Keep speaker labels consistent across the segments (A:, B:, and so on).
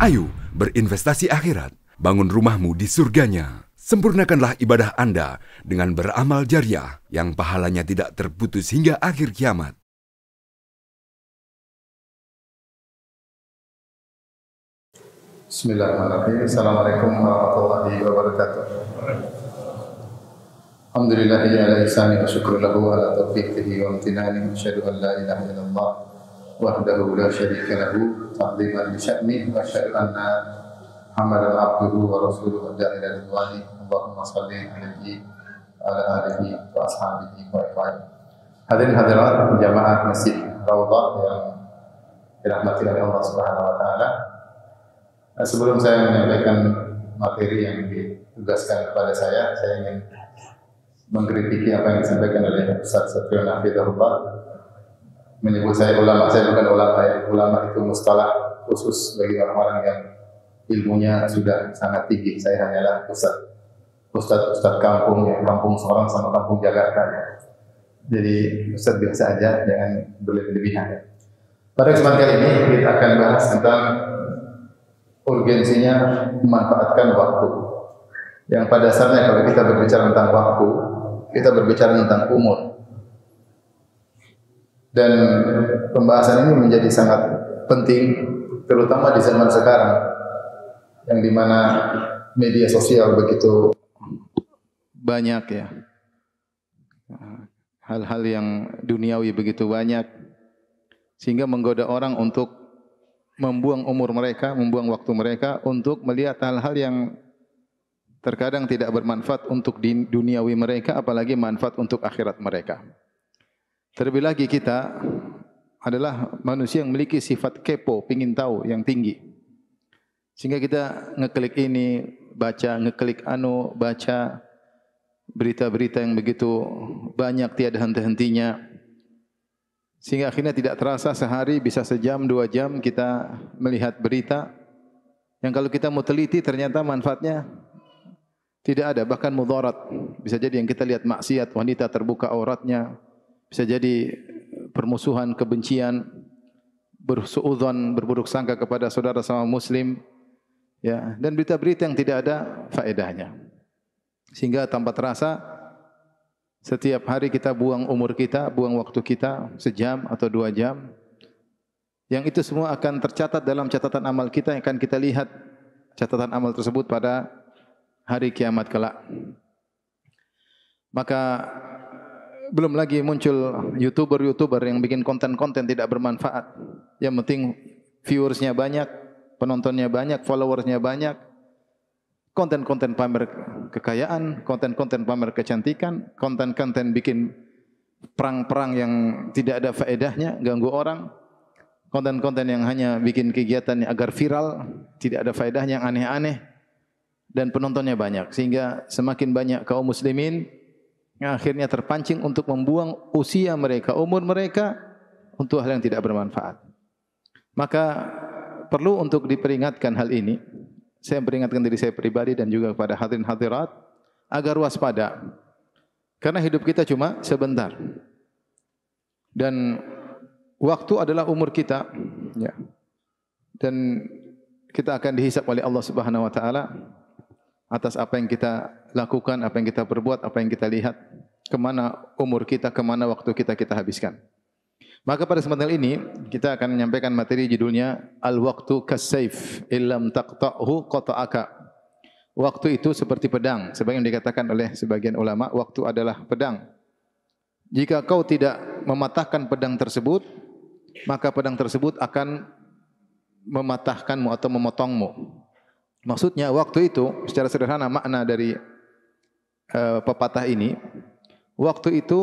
A: Ayo berinvestasi akhirat, bangun rumahmu di surganya. Sempurnakanlah ibadah Anda dengan beramal jariah yang pahalanya tidak terputus hingga akhir kiamat.
B: Bismillahirrahmanirrahim. Assalamualaikum warahmatullahi wabarakatuh. Alhamdulillahi ala ihsani wa syukru lahu ala taufiqihi wa amtinani. Asyhadu an la ilaha illallah wahdahu la syarika lahu ta'ziman li sya'ni wa asyhadu anna Muhammadan abduhu wa rasuluhu da'i ila ridwani. Allahumma shalli alaihi wa ala alihi wa ashabihi wa ikhwani. Hadirin hadirat jamaah Masjid Raudhah yang dirahmati oleh Allah Subhanahu wa taala. Sebelum saya menyampaikan materi yang ditugaskan kepada saya ingin mengkritiki apa yang disampaikan oleh Ustaz Satriwan Hafizahullah. Menyebut saya ulama bukan ulama ya. Ulama itu mustalah khusus bagi orang-orang yang ilmunya sudah sangat tinggi. Saya hanyalah Ustaz kampung ya, kampung Sorong sama kampung Jakarta ya. Jadi Ustaz biasa aja, jangan berlebihan ya. Pada kesempatan kali ini kita akan bahas tentang urgensinya memanfaatkan waktu. Yang pada dasarnya kalau kita berbicara tentang waktu, kita berbicara tentang umur. Dan pembahasan ini menjadi sangat penting, terutama di zaman sekarang, yang dimana media sosial begitu banyak ya, hal-hal yang duniawi begitu banyak, sehingga menggoda orang untuk membuang umur mereka, membuang waktu mereka untuk melihat hal-hal yang terkadang tidak bermanfaat untuk duniawi mereka, apalagi manfaat untuk akhirat mereka. Terlebih lagi kita adalah manusia yang memiliki sifat kepo, pingin tahu yang tinggi. Sehingga kita ngeklik ini, ngeklik baca berita-berita yang begitu banyak tiada henti-hentinya. Sehingga akhirnya tidak terasa sehari bisa sejam, 2 jam kita melihat berita yang kalau kita mau teliti ternyata manfaatnya tidak ada, bahkan mudarat. Bisa jadi yang kita lihat maksiat, wanita terbuka auratnya, bisa jadi permusuhan, kebencian, bersuudzon, berburuk sangka kepada saudara sama muslim, ya, dan berita-berita yang tidak ada faedahnya. Sehingga tanpa terasa setiap hari kita buang umur kita, buang waktu kita sejam atau 2 jam. Yang itu semua akan tercatat dalam catatan amal kita yang akan kita lihat catatan amal tersebut pada hari kiamat kelak. Maka belum lagi muncul YouTuber yang bikin konten-konten tidak bermanfaat. Yang penting viewersnya banyak, penontonnya banyak, followersnya banyak. Konten-konten pamer kekayaan, konten-konten pamer kecantikan, konten-konten bikin perang-perang yang tidak ada faedahnya, ganggu orang. Konten-konten yang hanya bikin kegiatan agar viral, tidak ada faedahnya, yang aneh-aneh. Dan penontonnya banyak. Sehingga semakin banyak kaum muslimin yang akhirnya terpancing untuk membuang usia mereka, umur mereka untuk hal yang tidak bermanfaat. Maka perlu untuk diperingatkan hal ini. Saya peringatkan diri saya pribadi dan juga kepada hadirin hadirat agar waspada. Karena hidup kita cuma sebentar. Dan waktu adalah umur kita, ya. Dan kita akan dihisab oleh Allah Subhanahu wa taala atas apa yang kita lakukan, apa yang kita perbuat, apa yang kita lihat, kemana umur kita, kemana waktu kita habiskan. Maka pada kesempatan ini kita akan menyampaikan materi judulnya Al-Waqtu Kas-Saif Illam Taqta'hu Qata'aka. Waktu itu seperti pedang. Sebagaimana dikatakan oleh sebagian ulama, waktu adalah pedang. Jika kau tidak mematahkan pedang tersebut, maka pedang tersebut akan mematahkanmu atau memotongmu. Maksudnya waktu itu secara sederhana makna dari pepatah ini, waktu itu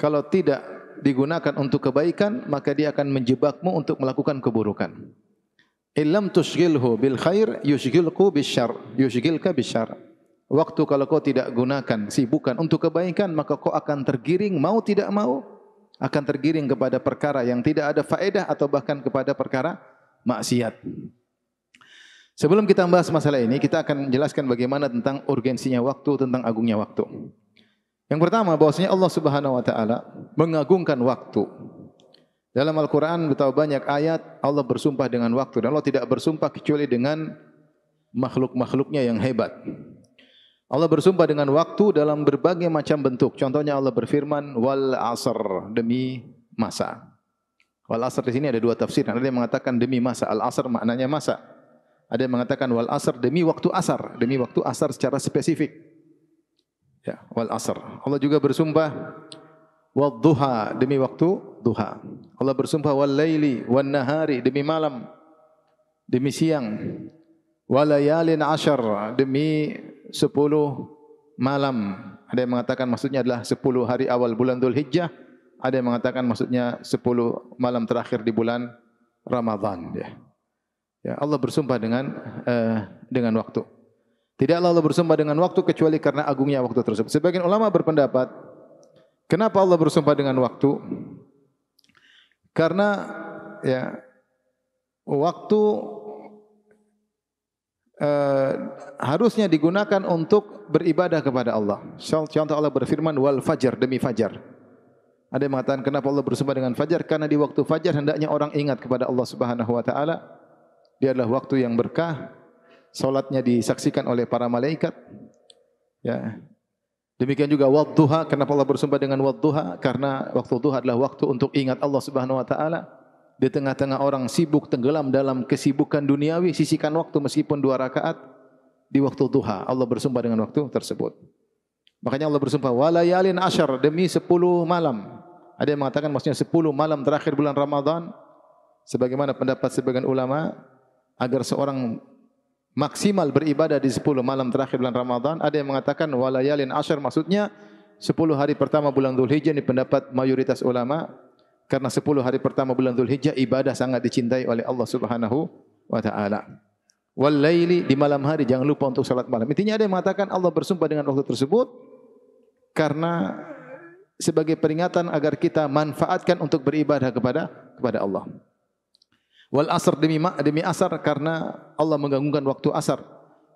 B: kalau tidak digunakan untuk kebaikan maka dia akan menjebakmu untuk melakukan keburukan. Illam tushghilhu bil khair yushghilku yushghilka bisyarr. Waktu kalau kau tidak gunakan, sibukkan untuk kebaikan, maka kau akan tergiring mau tidak mau akan tergiring kepada perkara yang tidak ada faedah atau bahkan kepada perkara maksiat. Sebelum kita membahas masalah ini, kita akan menjelaskan bagaimana tentang urgensinya waktu, tentang agungnya waktu. Yang pertama, bahwasanya Allah Subhanahu wa taala mengagungkan waktu. Dalam Al-Quran betapa banyak ayat Allah bersumpah dengan waktu. Dan Allah tidak bersumpah kecuali dengan makhluk-makhluknya yang hebat. Allah bersumpah dengan waktu dalam berbagai macam bentuk. Contohnya Allah berfirman, wal asr, demi masa. Wal asr di sini ada dua tafsir. Ada yang mengatakan demi masa. Al asr maknanya masa. Ada yang mengatakan wal asr demi waktu asar. Demi waktu asar secara spesifik. Ya, wal asr. Allah juga bersumpah wal duha, demi waktu duha. Allah bersumpah wal laili wan nahari, demi malam, demi siang. Walayalin ashar, demi 10 malam. Ada yang mengatakan maksudnya adalah 10 hari awal bulan Dzulhijjah. Ada yang mengatakan maksudnya 10 malam terakhir di bulan Ramadan. Ya, Allah bersumpah dengan waktu. Tidaklah Allah bersumpah dengan waktu kecuali karena agungnya waktu tersebut. Sebagian ulama berpendapat, kenapa Allah bersumpah dengan waktu? Karena ya waktu harusnya digunakan untuk beribadah kepada Allah. Contoh Allah berfirman wal fajar, demi fajar. Ada yang mengatakan kenapa Allah bersumpah dengan fajar? Karena di waktu fajar hendaknya orang ingat kepada Allah Subhanahu wa taala. Dia adalah waktu yang berkah. Salatnya disaksikan oleh para malaikat. Ya. Demikian juga wadduha. Kenapa Allah bersumpah dengan wadduha? Karena waktu duha adalah waktu untuk ingat Allah Subhanahu wa taala. Di tengah-tengah orang sibuk tenggelam dalam kesibukan duniawi, sisihkan waktu meskipun 2 rakaat di waktu duha. Allah bersumpah dengan waktu tersebut. Makanya Allah bersumpah walayalin ashar, demi 10 malam. Ada yang mengatakan maksudnya 10 malam terakhir bulan Ramadan. Sebagaimana pendapat sebagian ulama, agar seorang maksimal beribadah di 10 malam terakhir bulan Ramadan. Ada yang mengatakan walayalin ashar maksudnya 10 hari pertama bulan Dzulhijjah. Ini pendapat mayoritas ulama. Karena 10 hari pertama bulan Dzulhijjah ibadah sangat dicintai oleh Allah Subhanahu wa taala. Wal laili, di malam hari jangan lupa untuk salat malam. Intinya ada yang mengatakan Allah bersumpah dengan waktu tersebut karena sebagai peringatan agar kita manfaatkan untuk beribadah kepada Allah. Wal asr, demi asar karena Allah menggabungkan waktu asar.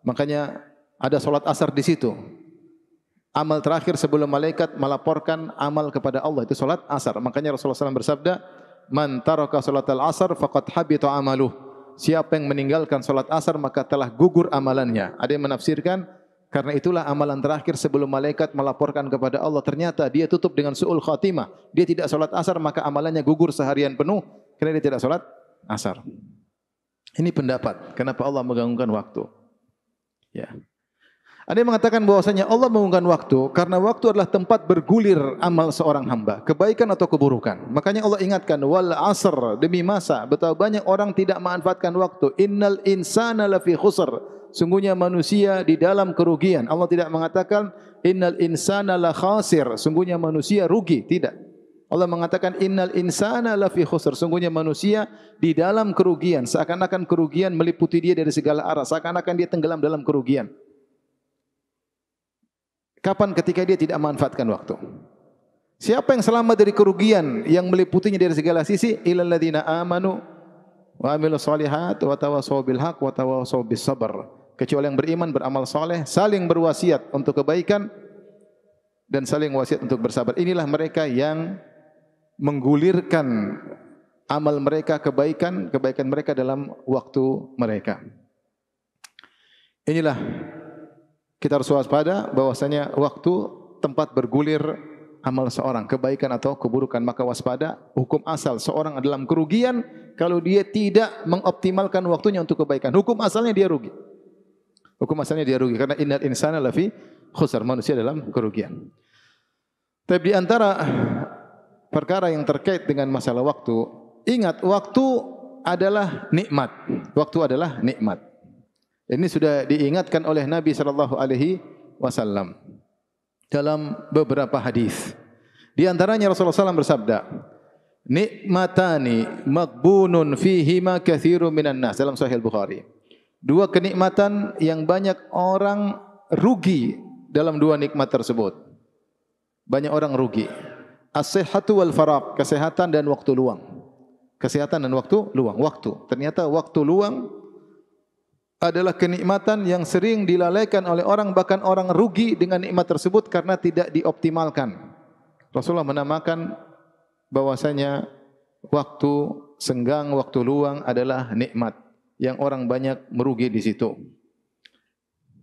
B: Makanya ada salat asar di situ. Amal terakhir sebelum malaikat melaporkan amal kepada Allah itu salat asar. Makanya Rasulullah SAW bersabda, "Man taraka salatal asar faqad habita amaluh." Siapa yang meninggalkan salat asar maka telah gugur amalannya. Ada yang menafsirkan karena itulah amalan terakhir sebelum malaikat melaporkan kepada Allah. Ternyata dia tutup dengan su'ul khatimah. Dia tidak salat asar maka amalannya gugur seharian penuh karena dia tidak salat asar. Ini pendapat kenapa Allah menggabungkan waktu. Ya. Ada yang mengatakan bahwasanya Allah menggunakan waktu karena waktu adalah tempat bergulir amal seorang hamba, kebaikan atau keburukan. Makanya Allah ingatkan wal asr, demi masa. Betapa banyak orang tidak memanfaatkan waktu. Innal insana lafi khusr. Sungguhnya manusia di dalam kerugian. Allah tidak mengatakan innal insana la khasir. Sungguhnya manusia rugi, tidak. Allah mengatakan innal insana lafi khusr. Sungguhnya manusia di dalam kerugian. Seakan-akan kerugian meliputi dia dari segala arah. Seakan-akan dia tenggelam dalam kerugian. Kapan ketika dia tidak memanfaatkan waktu? Siapa yang selamat dari kerugian yang meliputinya dari segala sisi? Illal ladzina amanu wa amilus solihat wa tawassaw bil haqq wa tawassaw bis sabr. Kecuali yang beriman, beramal saleh, saling berwasiat untuk kebaikan dan saling wasiat untuk bersabar. Inilah mereka yang menggulirkan amal mereka, kebaikan mereka dalam waktu mereka. Inilah kita harus waspada bahwasanya waktu tempat bergulir amal seorang, kebaikan atau keburukan. Maka waspada, hukum asal seorang dalam kerugian kalau dia tidak mengoptimalkan waktunya untuk kebaikan. Hukum asalnya dia rugi. Hukum asalnya dia rugi karena innal insana lafi khusr, manusia dalam kerugian. Tapi di antara perkara yang terkait dengan masalah waktu, ingat waktu adalah nikmat. Waktu adalah nikmat. Ini sudah diingatkan oleh Nabi sallallahu alaihi wasallam dalam beberapa hadis. Di antaranya Rasulullah SAW bersabda, "Nikmatani maghbunun fihima katsirun minan nas." Dalam Sahih Bukhari. 2 kenikmatan yang banyak orang rugi dalam 2 nikmat tersebut. Banyak orang rugi. As-sihhatu wal faragh, kesehatan dan waktu luang. Kesehatan dan waktu luang. Waktu. Ternyata waktu luang adalah kenikmatan yang sering dilalaikan oleh orang, bahkan orang rugi dengan nikmat tersebut karena tidak dioptimalkan. Rasulullah menamakan bahwasanya waktu senggang, waktu luang adalah nikmat yang orang banyak merugi di situ.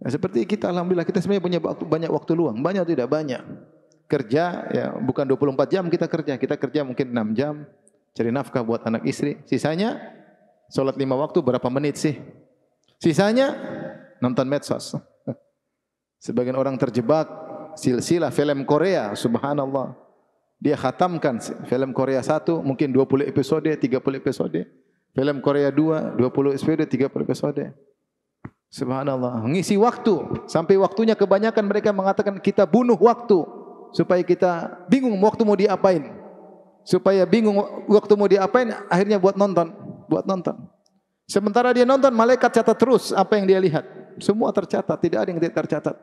B: Nah, seperti kita, alhamdulillah kita sebenarnya punya banyak waktu luang, banyak tidak banyak. Kerja ya bukan 24 jam kita kerja mungkin 6 jam, cari nafkah buat anak istri. Sisanya salat 5 waktu berapa menit sih? Sisanya nonton medsos. Sebagian orang terjebak silsilah film Korea, subhanallah. Dia khatamkan film Korea 1 mungkin 20 episode, 30 episode. Film Korea 2 20 episode, 30 episode. Subhanallah, mengisi waktu sampai waktunya kebanyakan mereka mengatakan kita bunuh waktu supaya kita bingung waktu mau diapain. Supaya bingung waktu mau diapain, akhirnya buat nonton. Sementara dia nonton, malaikat catat terus apa yang dia lihat. Semua tercatat, tidak ada yang tidak tercatat.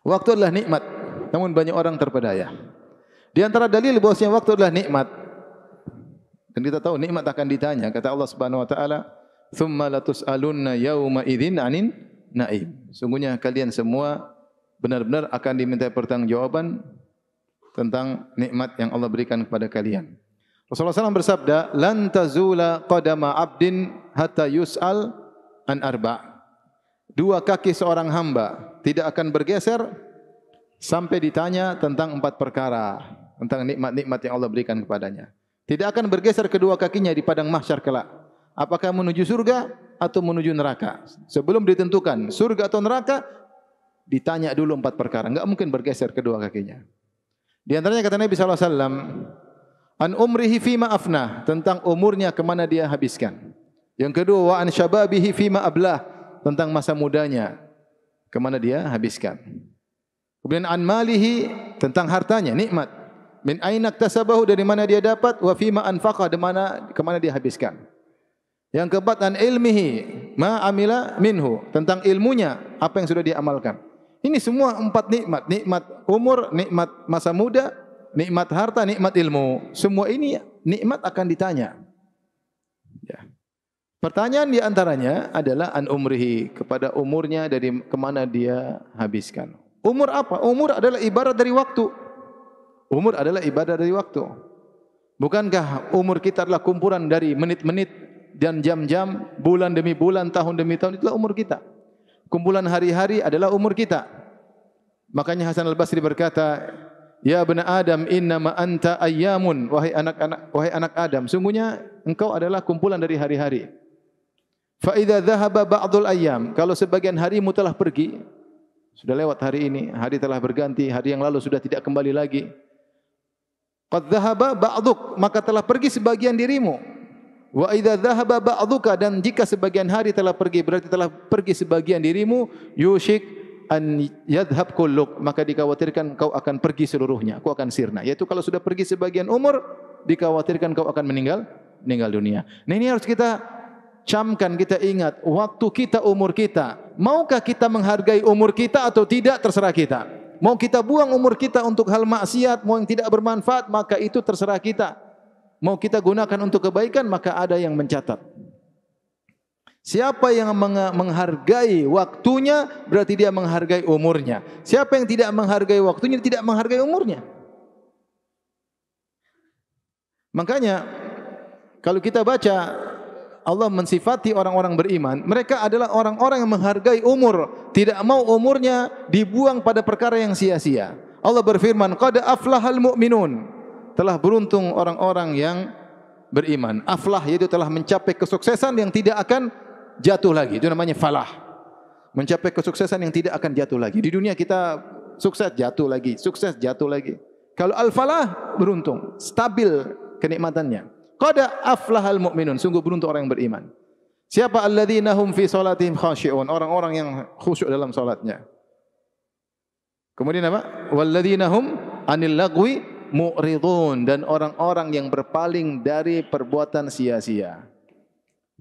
B: Waktu adalah nikmat, namun banyak orang terpedaya. Di antara dalil bahwasanya waktu adalah nikmat. Dan kita tahu nikmat akan ditanya. Kata Allah Subhanahu wa taala, "Tsumma latus'alunna yauma idzin 'anin na'im." Sungguhnya kalian semua benar-benar akan diminta pertanggungjawaban tentang nikmat yang Allah berikan kepada kalian. Rasulullah SAW bersabda, "Lan tazula qadama 'abdin hatta yus'al an arba'." Dua kaki seorang hamba tidak akan bergeser sampai ditanya tentang 4 perkara, tentang nikmat-nikmat yang Allah berikan kepadanya. Tidak akan bergeser kedua kakinya di padang mahsyar kelak. Apakah menuju surga atau menuju neraka? Sebelum ditentukan surga atau neraka, ditanya dulu 4 perkara. Enggak mungkin bergeser kedua kakinya. Di antaranya kata Nabi sallallahu alaihi wasallam, an umrihi fima afnah, tentang umurnya kemana dia habiskan. Yang kedua, wa an syababihi fima ablah, tentang masa mudanya kemana dia habiskan. Kemudian an malihi, tentang hartanya, nikmat. Min aina iktasabahu, dari mana dia dapat, wa fima anfaqa, kemana dia habiskan. Yang keempat, an ilmihi ma amila minhu, tentang ilmunya apa yang sudah dia amalkan. Ini semua 4 nikmat, nikmat umur, nikmat masa muda, nikmat harta, nikmat ilmu. Semua ini nikmat akan ditanya. Ya. Pertanyaan di antaranya adalah an umrihi, kepada umurnya, dari kemana dia habiskan. Umur apa? Umur adalah ibarat dari waktu. Umur adalah ibadah dari waktu. Bukankah umur kita adalah kumpulan dari menit-menit dan jam-jam, bulan demi bulan, tahun demi tahun, itulah umur kita. Kumpulan hari-hari adalah umur kita. Makanya Hasan Al-Basri berkata, "Ya bani Adam, innama anta ayyamun." Wahai anak Adam, sungguhnya engkau adalah kumpulan dari hari-hari. Fa idza dhahaba ba'dul ayyam, kalau sebagian harimu telah pergi, sudah lewat hari ini, hari telah berganti, hari yang lalu sudah tidak kembali lagi. Qad dhahaba ba'duk, maka telah pergi sebagian dirimu. Wa idza dhahaba ba'duka, dan jika sebagian hari telah pergi, berarti telah pergi sebagian dirimu. Yushik an yadhhab kulluk, maka dikhawatirkan kau akan pergi seluruhnya, kau akan sirna. Yaitu kalau sudah pergi sebagian umur, dikhawatirkan kau akan meninggal dunia. Nah, ini harus kita camkan, kita ingat, waktu kita, umur kita. Maukah kita menghargai umur kita atau tidak, terserah kita. Mau kita buang umur kita untuk hal maksiat, mau yang tidak bermanfaat, maka itu terserah kita. Mau kita gunakan untuk kebaikan, maka ada yang mencatat. Siapa yang menghargai waktunya, berarti dia menghargai umurnya. Siapa yang tidak menghargai waktunya, tidak menghargai umurnya. Makanya, kalau kita baca, Allah mensifati orang-orang beriman, mereka adalah orang-orang yang menghargai umur, tidak mau umurnya dibuang pada perkara yang sia-sia. Allah berfirman, "Qad aflahal mu'minun." Telah beruntung orang-orang yang beriman. Aflah yaitu telah mencapai kesuksesan yang tidak akan jatuh lagi. Itu namanya falah. Mencapai kesuksesan yang tidak akan jatuh lagi. Di dunia kita sukses jatuh lagi, sukses jatuh lagi. Kalau al-falah beruntung, stabil kenikmatannya. Qad aflahal mu'minun, sungguh beruntung orang yang beriman. Siapa alladzina hum fi salatihim khashi'un, orang-orang yang khusyuk dalam salatnya. Kemudian apa? Walladzina hum anil lagwi mu'ridun, dan orang-orang yang berpaling dari perbuatan sia-sia.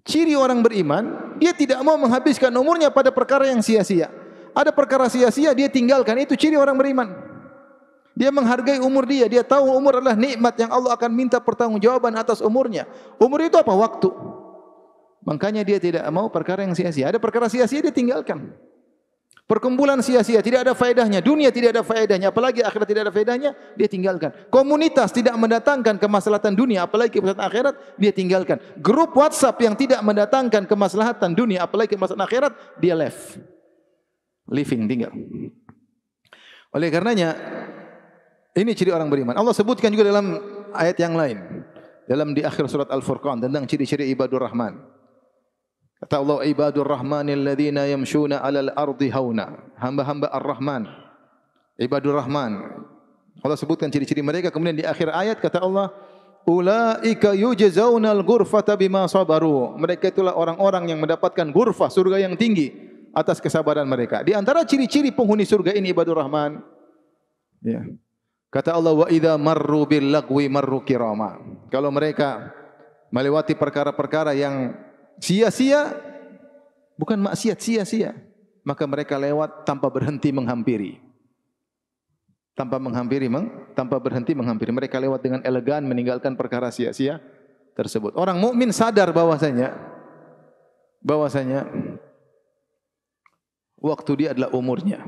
B: Ciri orang beriman, dia tidak mau menghabiskan umurnya pada perkara yang sia-sia. Ada perkara sia-sia dia tinggalkan, itu ciri orang beriman. Dia menghargai umur dia, dia tahu umur adalah nikmat yang Allah akan minta pertanggungjawaban atas umurnya. Umur itu apa? Waktu. Makanya dia tidak mau perkara yang sia-sia. Ada perkara sia-sia dia tinggalkan. Perkumpulan sia-sia, tidak ada faedahnya. Dunia tidak ada faedahnya, apalagi akhirat tidak ada faedahnya, dia tinggalkan. Komunitas tidak mendatangkan kemaslahatan dunia, apalagi kemaslahatan akhirat, dia tinggalkan. Grup WhatsApp yang tidak mendatangkan kemaslahatan dunia, apalagi kemaslahatan akhirat, dia left. Living, tinggal. Oleh karenanya, ini ciri orang beriman. Allah sebutkan juga dalam ayat yang lain. Dalam di akhir surat Al-Furqan tentang ciri-ciri ibadur Rahman. Kata Allah, ibadur rahmanil ladzina yamshuna 'alal ardi hauna. Hamba-hamba Ar-Rahman. Ibadur Rahman. Allah sebutkan ciri-ciri mereka, kemudian di akhir ayat kata Allah, ulaika yujzaunal ghurfata bima sabaru. Mereka itulah orang-orang yang mendapatkan ghurfah, surga yang tinggi atas kesabaran mereka. Di antara ciri-ciri penghuni surga ini ibadur Rahman. Ya. Kata Allah, wa idza marru bil lagwi marru kirama. Kalau mereka melewati perkara-perkara yang sia-sia, bukan maksiat, sia-sia, maka mereka lewat tanpa berhenti menghampiri. Tanpa berhenti menghampiri. Mereka lewat dengan elegan meninggalkan perkara sia-sia tersebut. Orang mukmin sadar bahwasanya waktu dia adalah umurnya.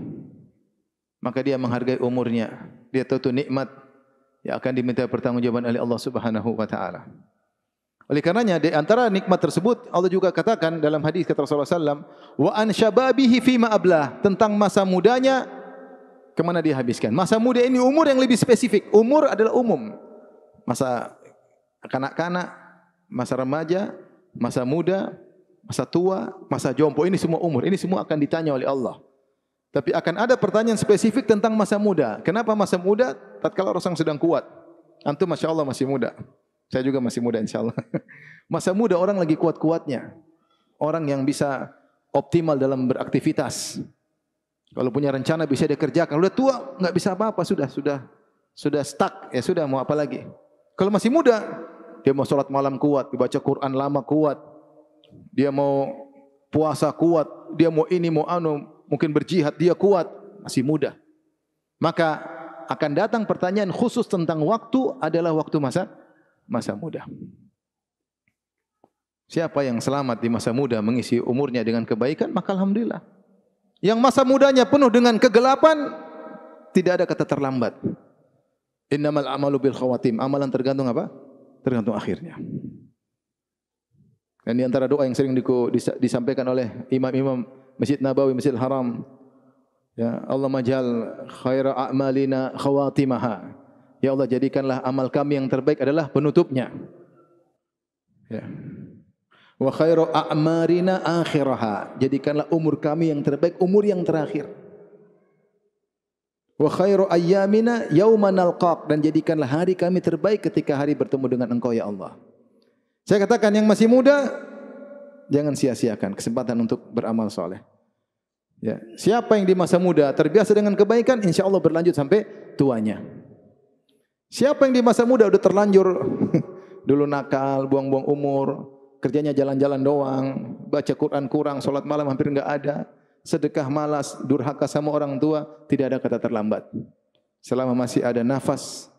B: Maka dia menghargai umurnya. Dia tahu nikmat yang akan diminta pertanggungjawaban oleh Allah Subhanahu wa taala. Oleh karenanya di antara nikmat tersebut Allah juga katakan dalam hadis kata Rasulullah SAW, wa an syababihi fima ablah, tentang masa mudanya kemana dia habiskan. Masa muda ini umur yang lebih spesifik. Umur adalah umum. Masa kanak-kanak, masa remaja, masa muda, masa tua, masa jompo, ini semua umur. Ini semua akan ditanya oleh Allah. Tapi akan ada pertanyaan spesifik tentang masa muda. Kenapa masa muda? Tatkala orang sedang kuat. Antum Masya Allah masih muda. Saya juga masih muda insyaAllah. Masa muda orang lagi kuat-kuatnya. Orang yang bisa optimal dalam beraktivitas. Kalau punya rencana bisa dia kerjakan. Sudah tua, enggak bisa apa-apa. Sudah stuck. Ya sudah, mau apa lagi. Kalau masih muda, dia mau sholat malam kuat. Dibaca Quran lama kuat. Dia mau puasa kuat. Dia mau ini, mau anu. Mungkin berjihad, dia kuat. Masih muda. Maka akan datang pertanyaan khusus tentang waktu adalah waktu masa muda. Siapa yang selamat di masa muda mengisi umurnya dengan kebaikan, maka alhamdulillah. Yang masa mudanya penuh dengan kegelapan, tidak ada kata terlambat. Innamal a'malu bil khawatim. Amalan tergantung apa? Tergantung akhirnya. Dan di antara doa yang sering disampaikan oleh imam-imam Masjid Nabawi, Masjidil Haram, ya Allah majal khaira a'malina khawatimaha. Ya Allah, jadikanlah amal kami yang terbaik adalah penutupnya. Ya. Wa khairu a'marina akhiraha. Jadikanlah umur kami yang terbaik, umur yang terakhir. Wa khairu ayyamina yauma nalqaq, dan jadikanlah hari kami terbaik ketika hari bertemu dengan Engkau ya Allah. Saya katakan yang masih muda jangan sia-siakan kesempatan untuk beramal saleh. Ya, siapa yang di masa muda terbiasa dengan kebaikan, insyaallah berlanjut sampai tuanya. Siapa yang di masa muda udah terlanjur dulu nakal, buang-buang umur, kerjanya jalan-jalan doang, baca Quran kurang, salat malam hampir enggak ada, sedekah malas, durhaka sama orang tua, tidak ada kata terlambat. Selama masih ada nafas,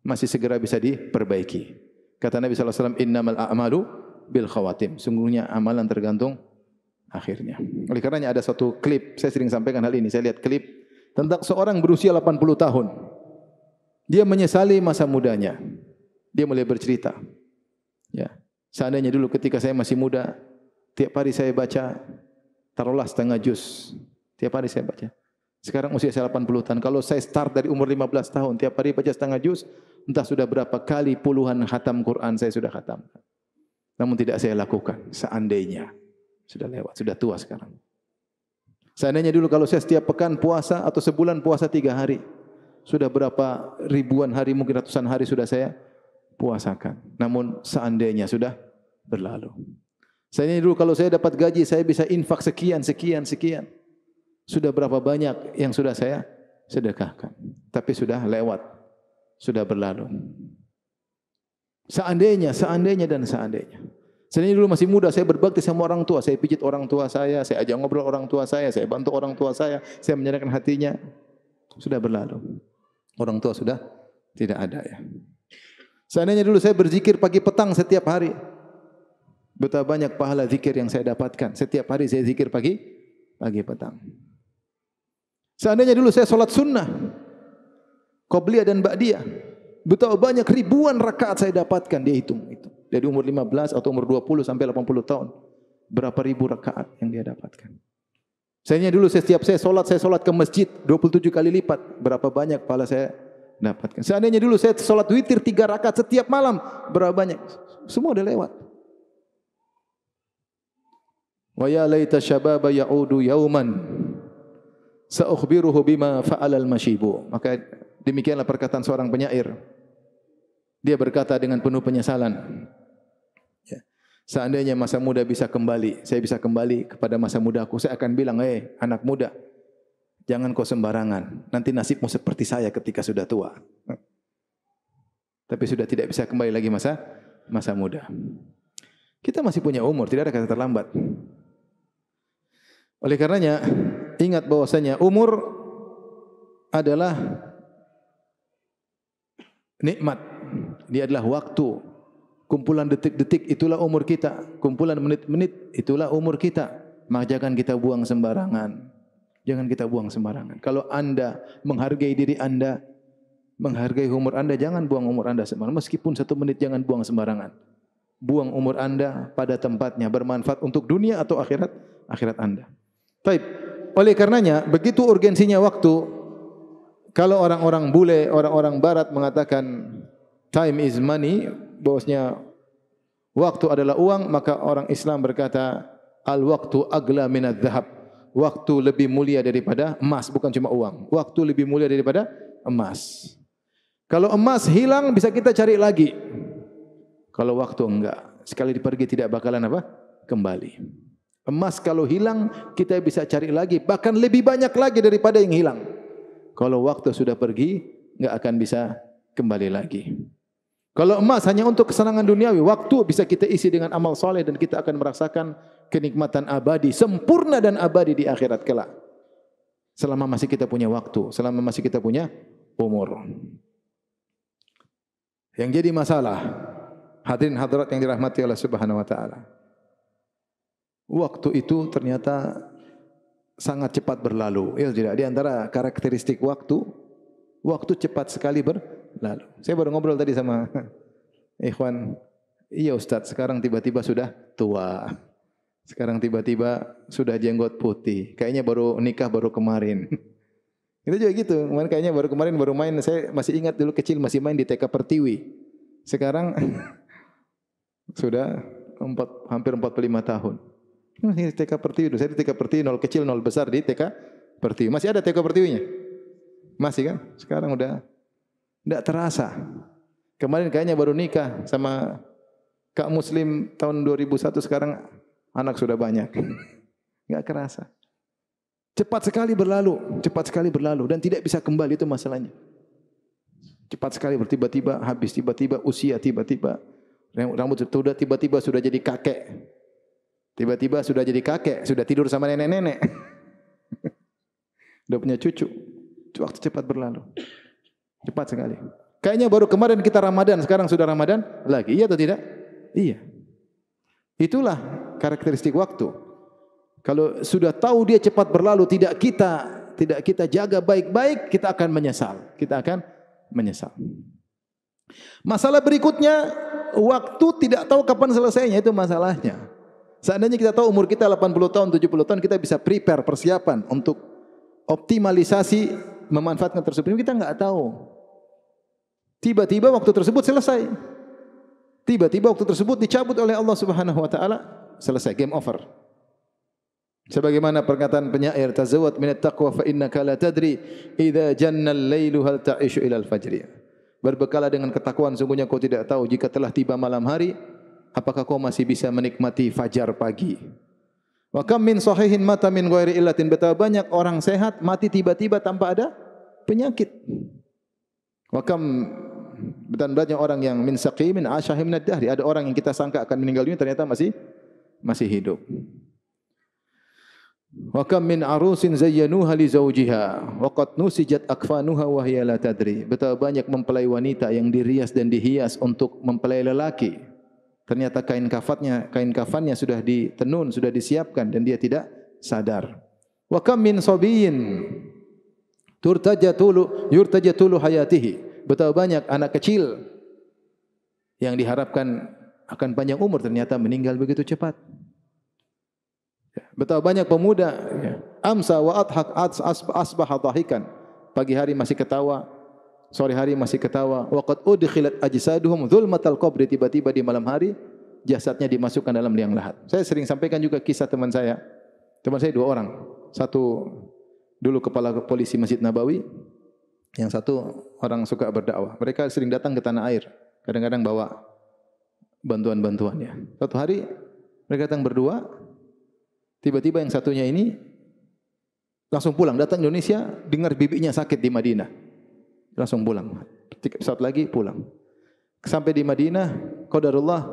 B: masih segera bisa diperbaiki. Kata Nabi sallallahu alaihi wasallam, innamal a'malu bil khawatim. Sungguhnya amalan tergantung akhirnya. Oleh karenanya ada satu klip, saya sering sampaikan hal ini. Saya lihat klip tentang seorang berusia 80 tahun. Dia menyesali masa mudanya. Dia mulai bercerita. Ya, seandainya dulu ketika saya masih muda, tiap hari saya baca, taruhlah setengah juz. Tiap hari saya baca. Sekarang usia saya 80 tahun. Kalau saya start dari umur 15 tahun, tiap hari baca setengah juz, entah sudah berapa kali puluhan khatam Quran saya sudah khatam. Namun tidak saya lakukan. Seandainya. Sudah lewat, sudah tua sekarang. Seandainya dulu kalau saya setiap pekan puasa atau sebulan puasa 3 hari. Sudah berapa ribuan hari, mungkin ratusan hari sudah saya puasakan. Namun seandainya sudah berlalu. Seandainya dulu kalau saya dapat gaji, saya bisa infak sekian. Sudah berapa banyak yang sudah saya sedekahkan. Tapi sudah lewat. Sudah berlalu. Seandainya. Seandainya dulu masih muda, saya berbakti sama orang tua. Saya pijit orang tua saya ajak ngobrol orang tua saya bantu orang tua saya menyerahkan hatinya. Sudah berlalu. Orang tua sudah tidak ada ya. Seandainya dulu saya berzikir pagi petang setiap hari. Betapa banyak pahala zikir yang saya dapatkan. Setiap hari saya zikir pagi petang. Seandainya dulu saya salat sunnah, qobliyah dan ba'diyah, betapa banyak ribuan rakaat saya dapatkan, dia hitung itu. Dari umur 15 atau umur 20 sampai 80 tahun. Berapa ribu rakaat yang dia dapatkan. Seandainya dulu setiap saya salat ke masjid 27 kali lipat, berapa banyak pahala saya dapatkan. Seandainya dulu saya salat witir 3 rakaat setiap malam, berapa banyak? Semua sudah lewat. Wa ya laita syababa ya'udu yauman sa'ukhbiruhu bima fa'alal mashibu. Maka demikianlah perkataan seorang penyair. Dia berkata dengan penuh penyesalan. Ya. Seandainya masa muda bisa kembali, saya bisa kembali kepada masa mudaku, saya akan bilang, anak muda, jangan kau sembarangan. Nanti nasibmu seperti saya ketika sudah tua. Tapi sudah tidak bisa kembali lagi masa muda. Kita masih punya umur, tidak ada kata terlambat. Oleh karenanya, ingat bahwasanya umur adalah nikmat. Dia adalah waktu. Kumpulan detik-detik itulah umur kita. Kumpulan menit-menit itulah umur kita. Maka jangan kita buang sembarangan. Jangan kita buang sembarangan. Kalau anda menghargai diri anda, menghargai umur anda, jangan buang umur anda sembarangan. Meskipun 1 menit, jangan buang sembarangan. Buang umur anda pada tempatnya, bermanfaat untuk dunia atau akhirat anda. Baik. Oleh karenanya, begitu urgensinya waktu. Kalau orang-orang bule, orang-orang barat mengatakan time is money, bahwasanya waktu adalah uang, maka orang Islam berkata al-waqtu agla minadz dzahab. Waktu lebih mulia daripada emas, bukan cuma uang. Waktu lebih mulia daripada emas. Kalau emas hilang bisa kita cari lagi. Kalau waktu enggak, sekali pergi tidak bakalan kembali. Emas kalau hilang kita bisa cari lagi, bahkan lebih banyak lagi daripada yang hilang. Kalau waktu sudah pergi, enggak akan bisa kembali lagi. Kalau emas hanya untuk kesenangan duniawi, waktu bisa kita isi dengan amal soleh dan kita akan merasakan kenikmatan abadi, sempurna dan abadi di akhirat kelak. Selama masih kita punya waktu, selama masih kita punya umur. Yang jadi masalah, hadirin hadirat yang dirahmati Allah Subhanahu wa taala. Waktu itu ternyata sangat cepat berlalu. Ya tidak, di antara karakteristik waktu cepat sekali berlalu. Saya baru ngobrol tadi sama ikhwan, iya Ustaz, sekarang tiba-tiba sudah tua. Sekarang tiba-tiba sudah jenggot putih. Kayaknya baru nikah baru kemarin. Itu juga gitu. Kemarin kayaknya baru kemarin baru main. Saya masih ingat dulu kecil masih main di TK Pertiwi. Sekarang sudah hampir 45 tahun. Ini TK Pertiwi. Saya di TK Pertiwi 0 kecil 0 besar di TK Pertiwi. Masih ada TK Pertiwinya? Masih kan? Sekarang udah tidak terasa. Kemarin kayaknya baru nikah sama Kak Muslim tahun 2001. Sekarang anak sudah banyak. Enggak kerasa. Cepat sekali berlalu dan tidak bisa kembali, itu masalahnya. Cepat sekali tiba-tiba habis, tiba-tiba usia, tiba-tiba rambut sudah tiba-tiba sudah jadi kakek. Tiba-tiba sudah jadi kakek, sudah tidur sama nenek-nenek. Sudah punya cucu. Waktu cepat berlalu. Cepat sekali. Kayaknya baru kemarin kita Ramadan, sekarang sudah Ramadan lagi. Iya atau tidak? Iya. Itulah karakteristik waktu. Kalau sudah tahu dia cepat berlalu, tidak kita jaga baik-baik, kita akan menyesal. Masalah berikutnya, waktu tidak tahu kapan selesainya, itu masalahnya. Seandainya kita tahu umur kita 80 tahun, 70 tahun, kita bisa prepare, persiapan untuk optimalisasi memanfaatkan tersebut. Kita enggak tahu. Tiba-tiba waktu tersebut selesai. Tiba-tiba waktu tersebut dicabut oleh Allah Subhanahu wa taala, selesai, game over. Sebagaimana perkataan penyair, tazawwad minat taqwa fa innaka la tadri idza janna al-lailu hal ta'ishu ila al-fajr. Berbekalah dengan ketakwaan, sungguhnya kau tidak tahu jika telah tiba malam hari, apakah kau masih bisa menikmati fajar pagi. Wa kam min sahihin mata min ghairi illatin, betapa banyak orang sehat mati tiba-tiba tanpa ada penyakit. Wa kam, dan banyak orang yang min saqimin asyahi min ad-dahri, ada orang yang kita sangka akan meninggal dunia ternyata masih hidup. Wa kam min arusin zayyanuha li zawjiha wa qad nusijat akfanuha wa hiya la tadri. Betapa banyak mempelai wanita yang dirias dan dihias untuk mempelai lelaki. Ternyata kain kafannya sudah ditenun, sudah disiapkan dan dia tidak sadar. Wa kam min sabiyin yurtajatulu hayatihi. Betapa banyak anak kecil yang diharapkan akan panjang umur ternyata meninggal begitu cepat. Betapa banyak pemuda amsa wa adhak asbaha dhahikan. Pagi hari masih ketawa, sore hari masih ketawa. Wa qad udkhilat ajsaduhum dzulmatal qabri, tiba-tiba di malam hari jasadnya dimasukkan dalam liang lahat. Saya sering sampaikan juga kisah teman saya. Teman saya 2 orang. Satu dulu kepala polisi Masjid Nabawi, yang satu orang suka berdakwah. Mereka sering datang ke tanah air, kadang-kadang bawa bantuan-bantuannya. Suatu hari mereka datang berdua, tiba-tiba yang satunya ini langsung pulang, datang Indonesia, dengar bibinya sakit di Madinah. Langsung pulang. Saat lagi pulang. Sampai di Madinah, qadarullah,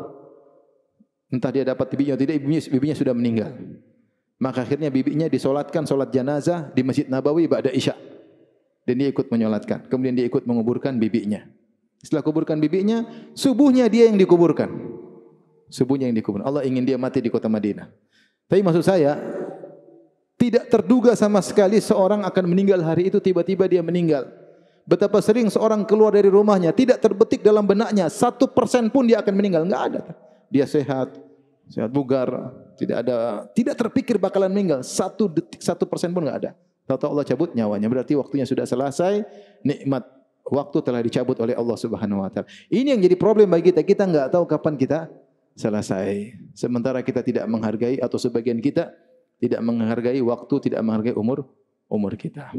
B: entah dia dapat bibinya atau tidak, bibinya sudah meninggal. Maka akhirnya bibinya disolatkan solat jenazah di Masjid Nabawi ba'da Isya. Dan dia ikut menyolatkan. Kemudian dia ikut menguburkan bibinya. Setelah kuburkan bibinya, subuhnya dia yang dikuburkan. Subuhnya yang dikuburkan. Allah ingin dia mati di kota Madinah. Tapi maksud saya, tidak terduga sama sekali seorang akan meninggal hari itu, tiba-tiba dia meninggal. Betapa sering seorang keluar dari rumahnya, tidak terbetik dalam benaknya, 1% pun dia akan meninggal. Enggak ada. Dia sehat bugar, tidak terpikir bakalan meninggal. 1% pun enggak ada. Tahu-tahu Allah cabut nyawanya, berarti waktunya sudah selesai, nikmat waktu telah dicabut oleh Allah Subhanahu wa taala. Ini yang jadi problem bagi kita. Kita enggak tahu kapan kita selesai. Sementara kita tidak menghargai, atau sebagian kita tidak menghargai waktu, tidak menghargai umur kita.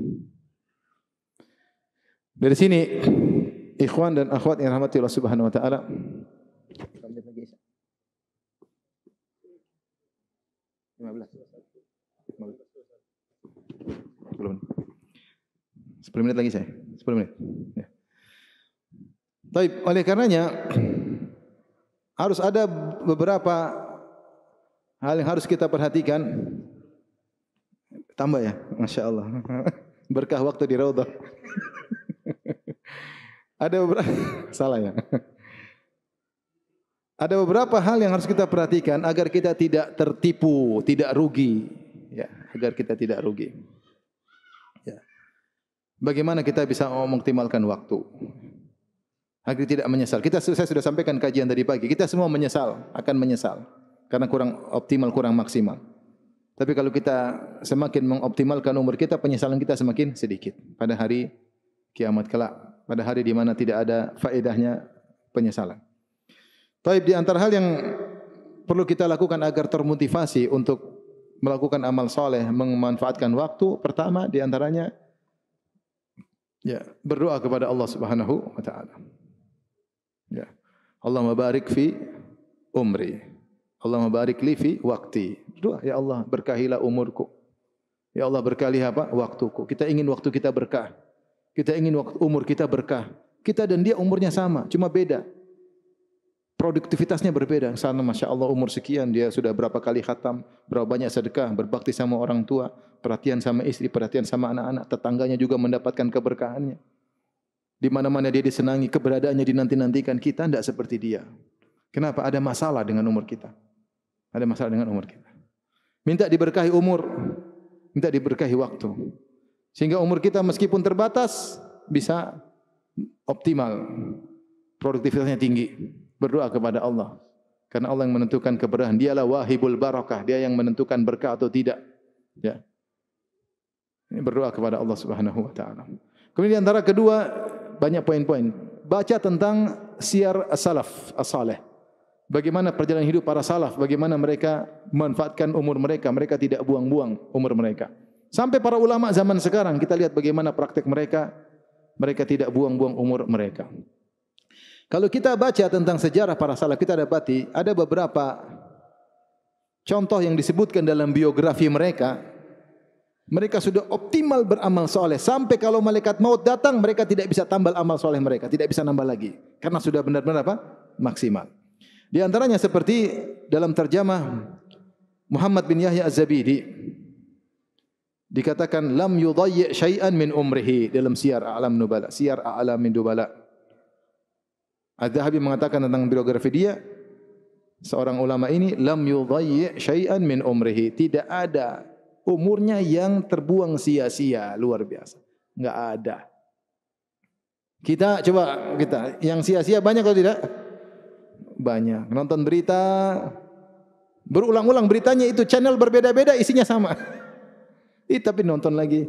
B: Dari sini, ikhwan dan akhwat yang rahmati Allah Subhanahu wa taala, Sepuluh menit lagi saya. 10 menit. Ya. Baik, oleh karenanya harus ada beberapa hal yang harus kita perhatikan. Tambah ya, Masya Allah. Berkah waktu di Raudhah. Ada beberapa salah ya. Ada beberapa hal yang harus kita perhatikan agar kita tidak tertipu, tidak rugi, ya, agar kita tidak rugi. Ya. Bagaimana kita bisa mengoptimalkan waktu agar tidak menyesal? Saya sudah sampaikan kajian tadi pagi. Kita semua akan menyesal karena kurang optimal, kurang maksimal. Tapi kalau kita semakin mengoptimalkan umur kita, penyesalan kita semakin sedikit. Pada hari kiamat kelak, pada hari di mana tidak ada faedahnya penyesalan. Taib, di antara hal yang perlu kita lakukan agar termotivasi untuk melakukan amal soleh, memanfaatkan waktu, pertama di antaranya ya, berdoa kepada Allah Subhanahu wa taala. Ya. Allahumma barik fi umri. Allahumma barik li fi waqti. Doa, ya Allah, berkahilah umurku. Ya Allah, berkahilah apa? Waktuku. Kita ingin waktu kita berkah. Kita ingin umur kita berkah. Kita dan dia umurnya sama, cuma beda. Produktivitasnya berbeda. Sana Masya Allah umur sekian, dia sudah berapa kali khatam, berapa banyak sedekah, berbakti sama orang tua, perhatian sama istri, perhatian sama anak-anak, tetangganya juga mendapatkan keberkahannya. Di mana-mana dia disenangi, keberadaannya dinanti-nantikan. Kita tidak seperti dia. Kenapa? Ada masalah dengan umur kita. Ada masalah dengan umur kita. Minta diberkahi umur, minta diberkahi waktu. Sehingga umur kita meskipun terbatas, bisa optimal. Produktivitasnya tinggi. Berdoa kepada Allah. Karena Allah yang menentukan keberkahan. Dialah wahibul barakah. Dia yang menentukan berkah atau tidak. Ya. Ini berdoa kepada Allah Subhanahu wa taala. Kemudian antara kedua, banyak poin-poin. Baca tentang siyar as-salaf, as-salih. Bagaimana perjalanan hidup para salaf, bagaimana mereka memanfaatkan umur mereka, mereka tidak buang-buang umur mereka. Sampai para ulama zaman sekarang, kita lihat bagaimana praktek mereka, mereka tidak buang-buang umur mereka. Kalau kita baca tentang sejarah para salaf, kita dapati ada beberapa contoh yang disebutkan dalam biografi mereka. Mereka sudah optimal beramal soleh. Sampai kalau malaikat maut datang, mereka tidak bisa tambah amal soleh mereka. Tidak bisa nambah lagi. Karena sudah benar-benar apa? Maksimal. Di antaranya seperti dalam terjemah Muhammad bin Yahya Az-Zabidi. Dikatakan, lam yudayyi' syai'an min umrihi. Dalam Siyar A'lam Nubala. Siyar A'lam min Nubala. Az-Zahabi mengatakan tentang biografi dia, seorang ulama ini, lam yudayyi' syai'an min umrihi. Tidak ada umurnya yang terbuang sia-sia, luar biasa. Enggak ada. Kita coba yang sia-sia banyak atau tidak? Banyak. Nonton berita berulang-ulang, beritanya itu channel berbeda-beda isinya sama. Tapi nonton lagi.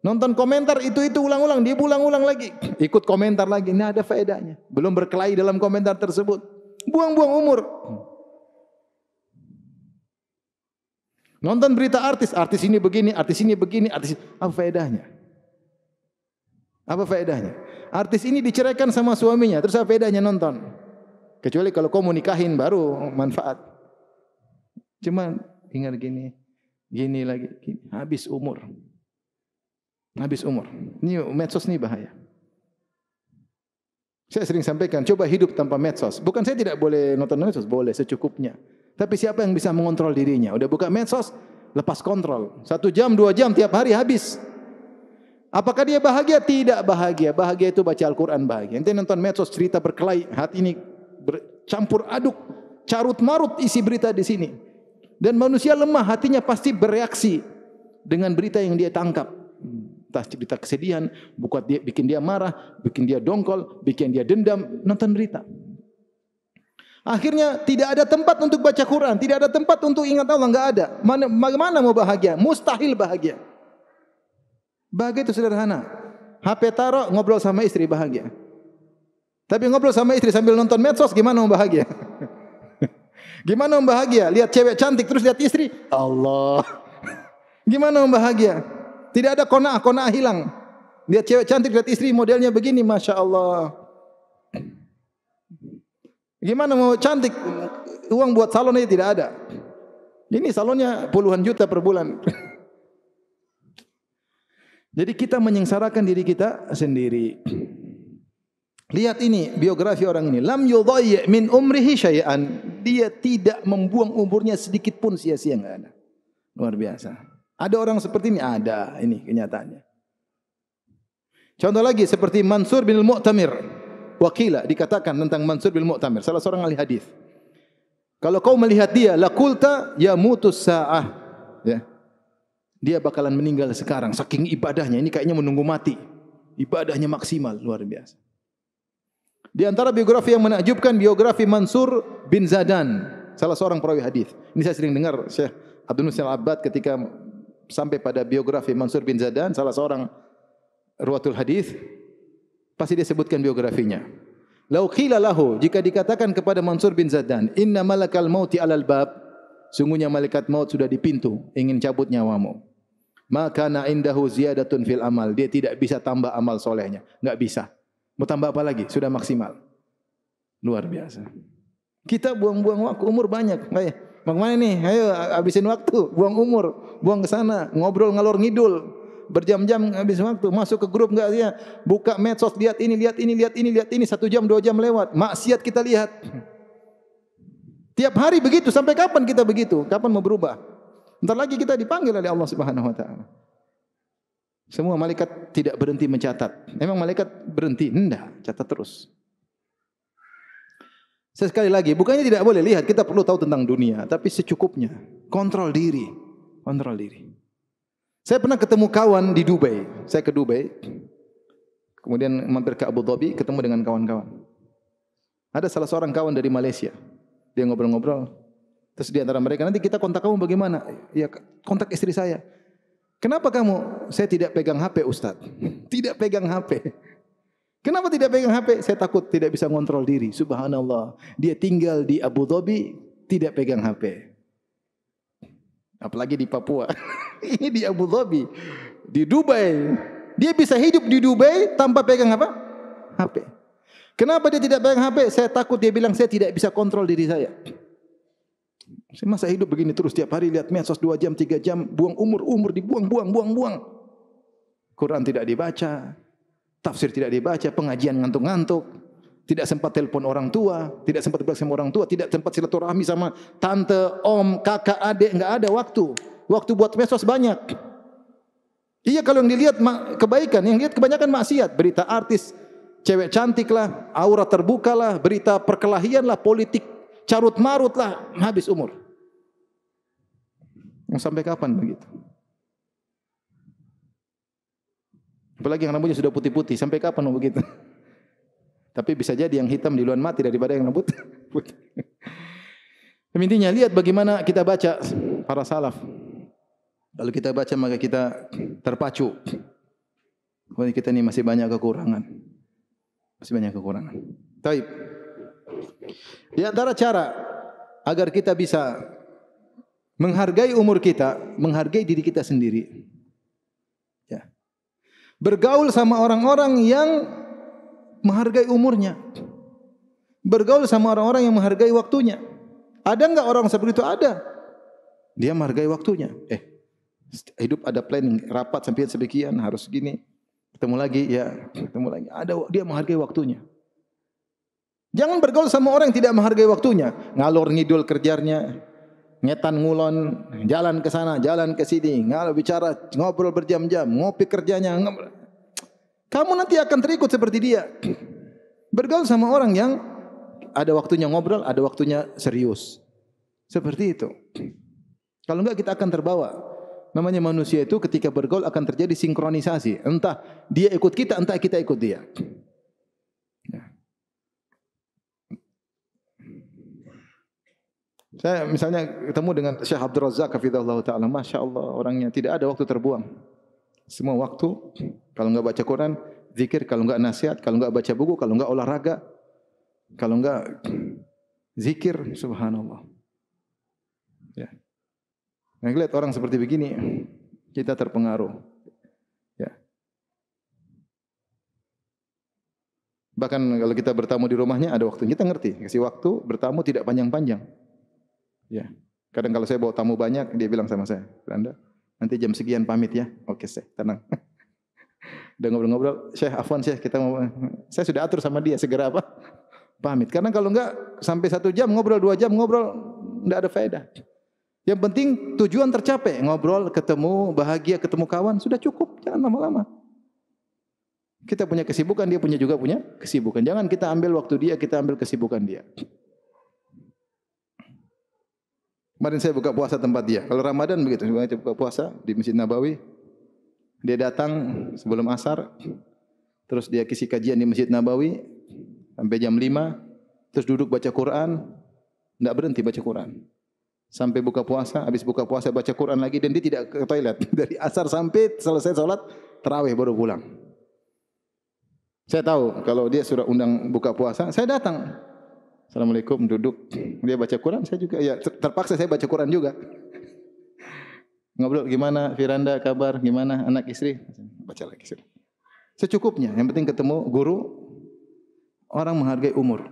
B: Nonton komentar itu ulang-ulang, dia ulang-ulang lagi. Ikut komentar lagi, ini ada faedahnya. Belum berkelahi dalam komentar tersebut. Buang-buang umur. Nonton berita artis ini begini, artis apa faedahnya? Apa faedahnya? Artis ini diceraikan sama suaminya, terus apa faedahnya nonton? Kecuali kalau kau mau nikahin baru manfaat. Cuma ingat gini lagi, habis umur. Ini medsos ini bahaya. Saya sering sampaikan, coba hidup tanpa medsos. Bukan saya tidak boleh nonton medsos, boleh secukupnya. Tapi siapa yang bisa mengontrol dirinya? Udah buka medsos, lepas kontrol. 1 jam, 2 jam tiap hari habis. Apakah dia bahagia? Tidak bahagia. Bahagia itu baca Al-Quran bahagia. Nanti nonton medsos cerita berkelahi, hati ini bercampur aduk, carut marut isi berita di sini. Dan manusia lemah, hatinya pasti bereaksi dengan berita yang dia tangkap. Entah cerita kesedihan, bikin dia marah, bikin dia dongkol, bikin dia dendam, nonton berita. Akhirnya tidak ada tempat untuk baca Quran, tidak ada tempat untuk ingat Allah, enggak ada. Mana mau bahagia? Mustahil bahagia. Bahagia itu sederhana. HP taruh, ngobrol sama istri bahagia. Tapi ngobrol sama istri sambil nonton medsos, gimana mau bahagia? Gimana mau bahagia? Lihat cewek cantik terus lihat istri, Allah. Gimana mau bahagia? Tidak ada qanaah hilang. Lihat cewek cantik, lihat istri modelnya begini, Masya Allah. Gimana mau cantik? Uang buat salon aja tidak ada. Ini salonnya puluhan juta per bulan. Jadi kita menyengsarakan diri kita sendiri. Lihat ini biografi orang ini. Lam yudhayyi' min umrihi syai'an. Dia tidak membuang umurnya sedikit pun sia-sia, enggak ada. Luar biasa. Ada orang seperti ini? Ada, ini kenyataannya. Contoh lagi seperti Mansur bin Al-Mu'tamir. Wakila dikatakan tentang Mansur bin Al-Mu'tamir, salah seorang ahli hadis. Kalau kau melihat dia, laqulta yamutus sa'ah. Ya. Dia bakalan meninggal sekarang, saking ibadahnya. Ini kayaknya menunggu mati. Ibadahnya maksimal, luar biasa. Di antara biografi yang menakjubkan, biografi Mansur bin Zadan, salah seorang perawi hadis. Ini saya sering dengar Syekh Abdul Muhsin Al-Abbad ketika sampai pada biografi Mansur bin Zadan, salah seorang ruwatul hadis, pasti dia sebutkan biografinya. Lau qila lahu, jika dikatakan kepada Mansur bin Zadan, inna malakal mauti alal bab, sungguhnya malaikat maut sudah di pintu, ingin cabut nyawamu. Maka na indahu ziyadatun fil amal, dia tidak bisa tambah amal solehnya, enggak bisa. Mau tambah apa lagi? Sudah maksimal. Luar biasa. Kita buang-buang waktu, umur banyak. Mau kemana nih? Ayo habisin waktu, buang umur, buang ke sana, ngobrol ngalor ngidul, berjam-jam habis waktu, masuk ke grup enggak ya, buka medsos, lihat ini, 1 jam 2 jam lewat, maksiat kita lihat. Tiap hari begitu, sampai kapan kita begitu? Kapan mau berubah? Entar lagi kita dipanggil oleh Allah Subhanahu wa taala. Semua malaikat tidak berhenti mencatat. Memang malaikat berhenti? Enggak, catat terus. Sekali lagi, bukannya tidak boleh lihat, kita perlu tahu tentang dunia, tapi secukupnya. Kontrol diri. Saya pernah ketemu kawan di Dubai. Saya ke Dubai, kemudian mampir ke Abu Dhabi, ketemu dengan kawan-kawan. Ada salah seorang kawan dari Malaysia. Dia ngobrol-ngobrol. Terus di antara mereka, nanti kita kontak kamu bagaimana? Ya, kontak istri saya. Kenapa kamu? Saya tidak pegang HP, Ustaz. Tidak pegang HP. Kenapa tidak pegang HP? Saya takut tidak bisa kontrol diri. Subhanallah. Dia tinggal di Abu Dhabi, tidak pegang HP. Apalagi di Papua. Ini di Abu Dhabi. Di Dubai. Dia bisa hidup di Dubai tanpa pegang apa? HP. Kenapa dia tidak pegang HP? Saya takut dia bilang saya tidak bisa kontrol diri saya. Saya masa hidup begini terus tiap hari lihat medsos 2 jam, 3 jam, buang umur dibuang. Quran tidak dibaca. Tafsir tidak dibaca, pengajian ngantuk-ngantuk, tidak sempat telepon orang tua, tidak sempat berbicara sama orang tua, tidak sempat silaturahmi sama tante, om, kakak, adik, enggak ada waktu. Waktu buat medsos banyak. Iya, kalau yang dilihat kebaikan, yang dilihat kebanyakan maksiat, berita artis, cewek cantik lah, aura terbuka lah, berita perkelahian lah, politik carut marut lah, habis umur. Mau sampai kapan begitu? Apalagi yang rambutnya sudah putih-putih, sampai kapan mau begitu? Tapi bisa jadi yang hitam duluan mati daripada yang rambut putih. Intinya lihat bagaimana kita baca para salaf. Kalau kita baca maka kita terpacu. Kita ini masih banyak kekurangan. Masih banyak kekurangan. Baik. Di antara cara agar kita bisa menghargai umur kita, menghargai diri kita sendiri. Ya. Bergaul sama orang-orang yang menghargai umurnya. Bergaul sama orang-orang yang menghargai waktunya. Ada enggak orang seperti itu? Ada. Dia menghargai waktunya. Hidup ada planning, rapat sampai sebegian, harus gini. Ketemu lagi, ya, ketemu lagi. Ada, dia menghargai waktunya. Jangan bergaul sama orang yang tidak menghargai waktunya. Ngalor ngidul kerjanya, ngetan ngulon, jalan ke sana, jalan ke sini, ngalor bicara, ngobrol berjam-jam, ngopi kerjanya. Kamu nanti akan terikut seperti dia. Bergaul sama orang yang ada waktunya ngobrol, ada waktunya serius. Seperti itu. Kalau enggak kita akan terbawa. Namanya manusia itu ketika bergaul akan terjadi sinkronisasi. Entah dia ikut kita, entah kita ikut dia. Saya misalnya ketemu dengan Syekh Abdul Razak hafizahullah taala, Masya Allah orangnya tidak ada waktu terbuang. Semua waktu, kalau enggak baca Quran, zikir, kalau enggak nasihat, kalau enggak baca buku, kalau enggak olahraga, kalau enggak zikir, subhanallah. Ya. Nah, lihat orang seperti begini, kita terpengaruh. Ya. Bahkan kalau kita bertamu di rumahnya ada waktu, kita ngerti, kasih waktu bertamu tidak panjang-panjang. Ya. Kadang kalau saya bawa tamu banyak, dia bilang sama saya, Anda nanti jam sekian pamit ya. Oke, Syekh, tenang. Udah ngobrol-ngobrol, Syekh, afwan Syekh, kita mau, saya sudah atur sama dia segera apa? Pamit. Karena kalau enggak sampai 1 jam ngobrol, 2 jam ngobrol, enggak ada faedah. Yang penting tujuan tercapai, ngobrol, ketemu, bahagia, ketemu kawan, sudah cukup, jangan lama-lama. Kita punya kesibukan, dia juga punya kesibukan. Jangan kita ambil waktu dia, kita ambil kesibukan dia. Kemarin saya buka puasa tempat dia. Kalau Ramadan begitu, saya buka puasa di Masjid Nabawi. Dia datang sebelum asar, terus dia isi kajian di Masjid Nabawi sampai jam 5, terus duduk baca Quran, tidak berhenti baca Quran. Sampai buka puasa, habis buka puasa baca Quran lagi dan dia tidak ke toilet. Dari asar sampai selesai salat tarawih baru pulang. Saya tahu kalau dia sudah undang buka puasa, saya datang. Assalamualaikum, duduk. Dia baca Quran, saya juga ya terpaksa saya baca Quran juga. Ngobrol gimana Firanda kabar, gimana anak istri? Baca lagi. Secukupnya, yang penting ketemu guru, orang menghargai umur.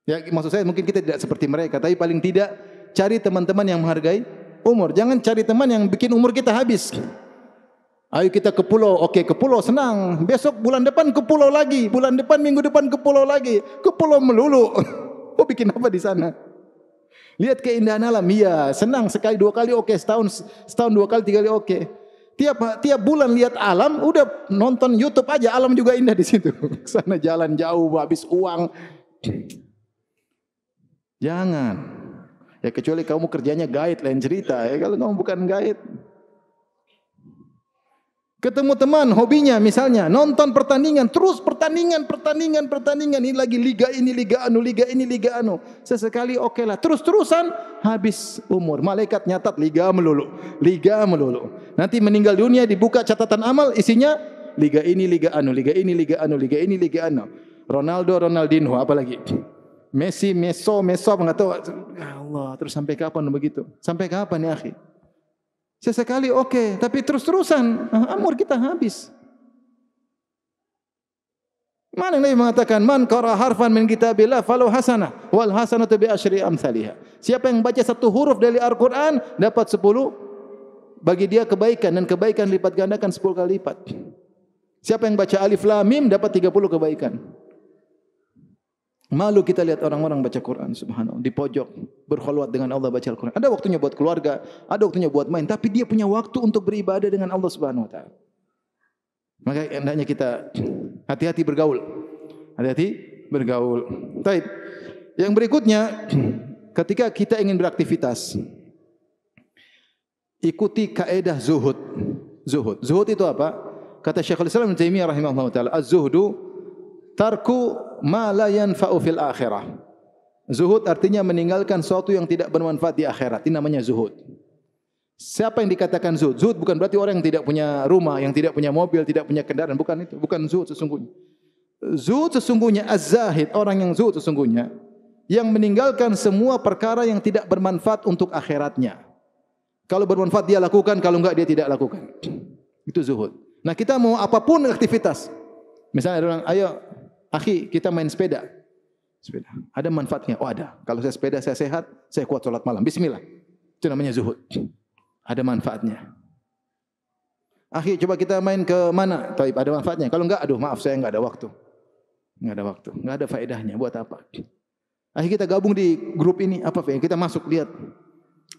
B: Ya maksud saya mungkin kita tidak seperti mereka, tapi paling tidak cari teman-teman yang menghargai umur. Jangan cari teman yang bikin umur kita habis. Ayo kita ke pulau, oke ke pulau senang. Besok bulan depan ke pulau lagi, bulan depan minggu depan ke pulau lagi, ke pulau melulu. Oh bikin apa di sana? Lihat keindahan alam, iya senang sekali 2 kali oke, setahun 2 kali 3 kali oke. Tiap bulan lihat alam, udah nonton YouTube aja alam juga indah di situ. Sana jalan jauh, habis uang. Jangan. Ya kecuali kamu kerjanya guide lain cerita. Ya kalau kamu bukan guide. Ketemu teman, hobinya misalnya nonton pertandingan, terus pertandingan. Ini lagi liga ini, liga anu. Sesekali oke lah. Terus-terusan habis umur. Malaikat nyatat liga melulu. Nanti meninggal dunia dibuka catatan amal isinya liga ini, liga anu. Ronaldo, Ronaldinho, apalagi? Messi, Meso, enggak tahu. Ya Allah, terus sampai kapan begitu? Sampai kapan ya, akhi? Sesekali oke, tapi terus-terusan umur kita habis. Mana Nabi mengatakan man qara harfan min kitabillah falahu hasanah wal hasanatu bi asyri amsalihha. Siapa yang baca 1 huruf dari Al-Qur'an dapat 10 bagi dia kebaikan dan kebaikan lipat gandakan 10 kali lipat. Siapa yang baca alif lam mim dapat 30 kebaikan. Malu kita lihat orang-orang baca Quran, subhanallah, di pojok, berkhulwat dengan Allah baca Al-Quran. Ada waktunya buat keluarga, ada waktunya buat main, tapi dia punya waktu untuk beribadah dengan Allah Subhanahu wa taala. Maka hendaknya kita hati-hati bergaul. Baik. Yang berikutnya, ketika kita ingin beraktivitas, ikuti kaedah zuhud. Zuhud itu apa? Kata Syekhul Islam Ibnu Taimiyah rahimahullah taala, az-zuhdu tarku ma la yanfa'u fil akhirah. Zuhud artinya meninggalkan sesuatu yang tidak bermanfaat di akhirat. Ini namanya zuhud. Siapa yang dikatakan zuhud? Zuhud bukan berarti orang yang tidak punya rumah, yang tidak punya mobil, tidak punya kendaraan. Bukan itu. Bukan zuhud sesungguhnya. Zuhud sesungguhnya, az-zahid, orang yang zuhud sesungguhnya, yang meninggalkan semua perkara yang tidak bermanfaat untuk akhiratnya. Kalau bermanfaat dia lakukan, kalau enggak dia tidak lakukan. Itu zuhud. Nah, kita mau apapun aktivitas. Misalnya ada orang, ayo akhi kita main sepeda. Sepeda. Ada manfaatnya? Oh ada. Kalau saya sepeda saya sehat, saya kuat sholat malam. Bismillah. Itu namanya zuhud. Ada manfaatnya. Akhi coba kita main ke mana? Taib, ada manfaatnya. Kalau enggak, aduh maaf saya enggak ada waktu. Enggak ada waktu. Enggak ada faedahnya. Buat apa? Akhi kita gabung di grup ini. Apa faedah? Kita masuk lihat.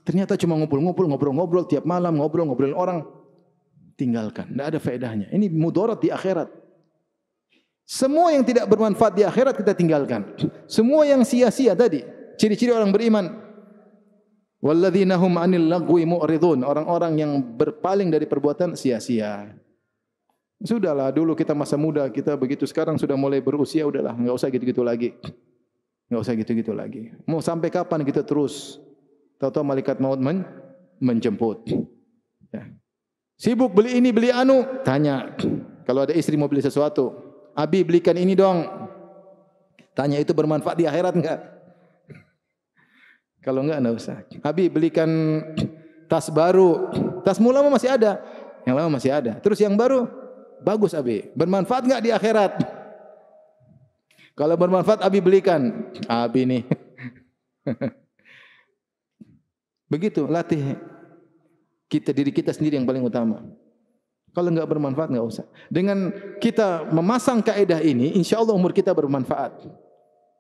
B: Ternyata cuma ngobrol-ngobrol tiap malam, ngobrolin orang. Tinggalkan. Enggak ada faedahnya. Ini mudarat di akhirat. Semua yang tidak bermanfaat di akhirat kita tinggalkan. Semua yang sia-sia tadi. Ciri-ciri orang beriman. Walladzina hum 'anil lagwi mu'ridun. Orang-orang yang berpaling dari perbuatan sia-sia. Sudahlah, dulu kita masa muda, kita begitu, sekarang sudah mulai berusia, udahlah, enggak usah gitu-gitu lagi. Enggak usah gitu-gitu lagi. Mau sampai kapan kita terus? Tahu-tahu malaikat maut menjemput. Ya. Sibuk beli ini, beli anu, tanya. Kalau ada istri mau beli sesuatu, Abi belikan ini dong. Tanya itu bermanfaat di akhirat enggak? Kalau enggak usah. Abi belikan tas baru. Tasmu lama masih ada. Yang lama masih ada. Terus yang baru bagus Abi. Bermanfaat enggak di akhirat? Kalau bermanfaat Abi belikan. Abi nih. Begitu latih diri kita sendiri yang paling utama. Kalau enggak bermanfaat, enggak usah. Dengan kita memasang kaedah ini, insya Allah umur kita bermanfaat.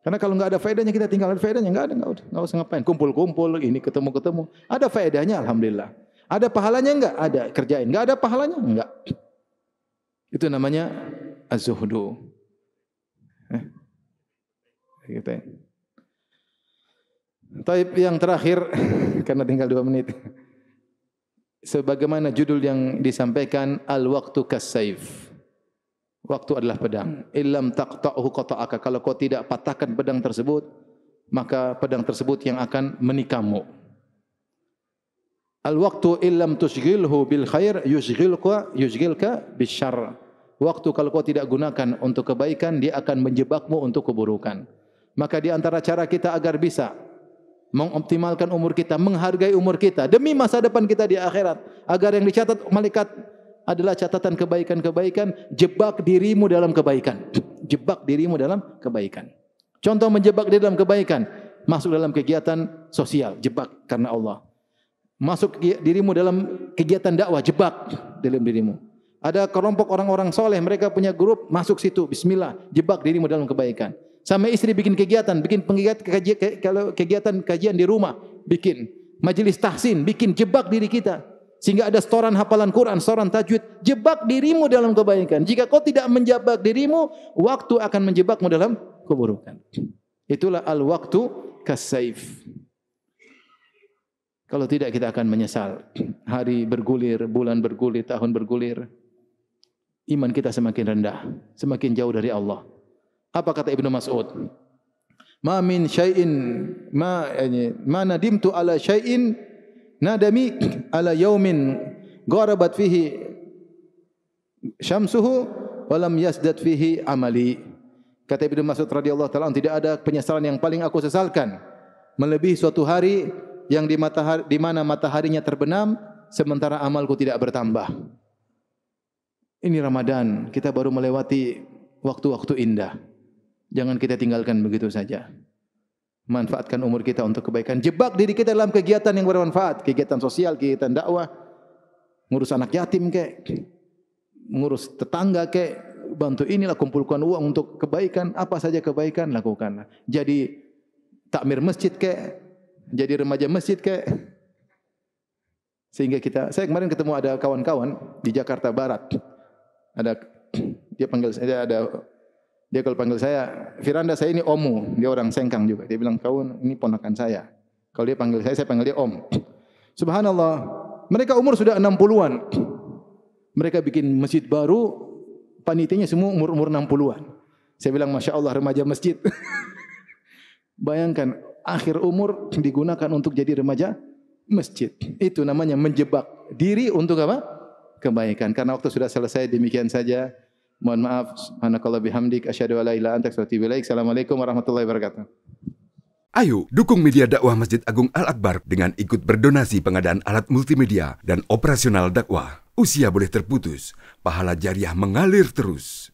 B: Karena kalau enggak ada faedahnya, kita tinggal. Ada faedahnya? Enggak ada, enggak usah ngapain. Kumpul-kumpul, ini ketemu-ketemu. Ada faedahnya, alhamdulillah. Ada pahalanya enggak? Ada, kerjain. Enggak ada pahalanya? Enggak. Itu namanya az-zuhdu. Gitu. Taib yang terakhir, karena tinggal 2 menit. Sebagaimana judul yang disampaikan, al-waqtu kas-saif. Waktu adalah pedang. Illam taqta'hu qata'aka. Kalau kau tidak patahkan pedang tersebut, maka pedang tersebut yang akan menikamu. Al-waqtu illam tushghilhu bil khair yushghilka bisyarr. Waktu kalau kau tidak gunakan untuk kebaikan, dia akan menjebakmu untuk keburukan. Maka di antara cara kita agar bisa mengoptimalkan umur kita, menghargai umur kita demi masa depan kita di akhirat, agar yang dicatat malaikat adalah catatan kebaikan-kebaikan, jebak dirimu dalam kebaikan. Jebak dirimu dalam kebaikan. Contoh menjebak diri dalam kebaikan, masuk dalam kegiatan sosial, jebak karena Allah. Masuk dirimu dalam kegiatan dakwah, jebak dalam dirimu. Ada kelompok orang-orang soleh, mereka punya grup, masuk situ, bismillah, jebak dirimu dalam kebaikan. Sama istri bikin kegiatan kajian di rumah, bikin majelis tahsin, bikin jebak diri kita. Sehingga ada setoran hafalan Quran, setoran tajwid, jebak dirimu dalam kebaikan. Jika kau tidak menjebak dirimu, waktu akan menjebakmu dalam keburukan. Itulah al-waqtu kas-saif. Kalau tidak kita akan menyesal. Hari bergulir, bulan bergulir, tahun bergulir. Iman kita semakin rendah, semakin jauh dari Allah. Apa kata Ibnu Mas'ud? Ma min syai'in ma nadimtu ala syai'in nadami ala yaumin gharabat fihi syamsuhu wa lam yasdad fihi amali. Kata Ibnu Mas'ud radhiyallahu taala, tidak ada penyesalan yang paling aku sesalkan melebihi suatu hari yang di mana mataharinya terbenam sementara amalku tidak bertambah. Ini Ramadan, kita baru melewati waktu-waktu indah. Jangan kita tinggalkan begitu saja. Manfaatkan umur kita untuk kebaikan. Jebak diri kita dalam kegiatan yang bermanfaat. Kegiatan sosial, kegiatan dakwah. Ngurus anak yatim kek. Ngurus tetangga kek. Bantu inilah, kumpulkan uang untuk kebaikan. Apa saja kebaikan, lakukanlah. Jadi takmir masjid kek. Jadi remaja masjid kek. Sehingga saya kemarin ketemu ada kawan-kawan di Jakarta Barat. Dia kalau panggil saya, Firanda saya ini Omu, dia orang Sengkang juga. Dia bilang, kau ini ponakan saya. Kalau dia panggil saya panggil dia Om. Subhanallah, mereka umur sudah 60-an. Mereka bikin masjid baru, panitianya semua umur-umur 60-an. Saya bilang, Masya Allah, remaja masjid. Bayangkan, akhir umur digunakan untuk jadi remaja masjid. Itu namanya menjebak diri untuk apa? Kebaikan. Karena waktu sudah selesai, demikian saja. Mohon maaf. Subhanakallah bihamdik. Asyhadu an la ilaha illa anta astaghfiruka wa atubu ilaik. Assalamualaikum warahmatullahi wabarakatuh.
A: Ayo, dukung media dakwah Masjid Agung Al-Akbar dengan ikut berdonasi pengadaan alat multimedia dan operasional dakwah. Usia boleh terputus, pahala jariah mengalir terus.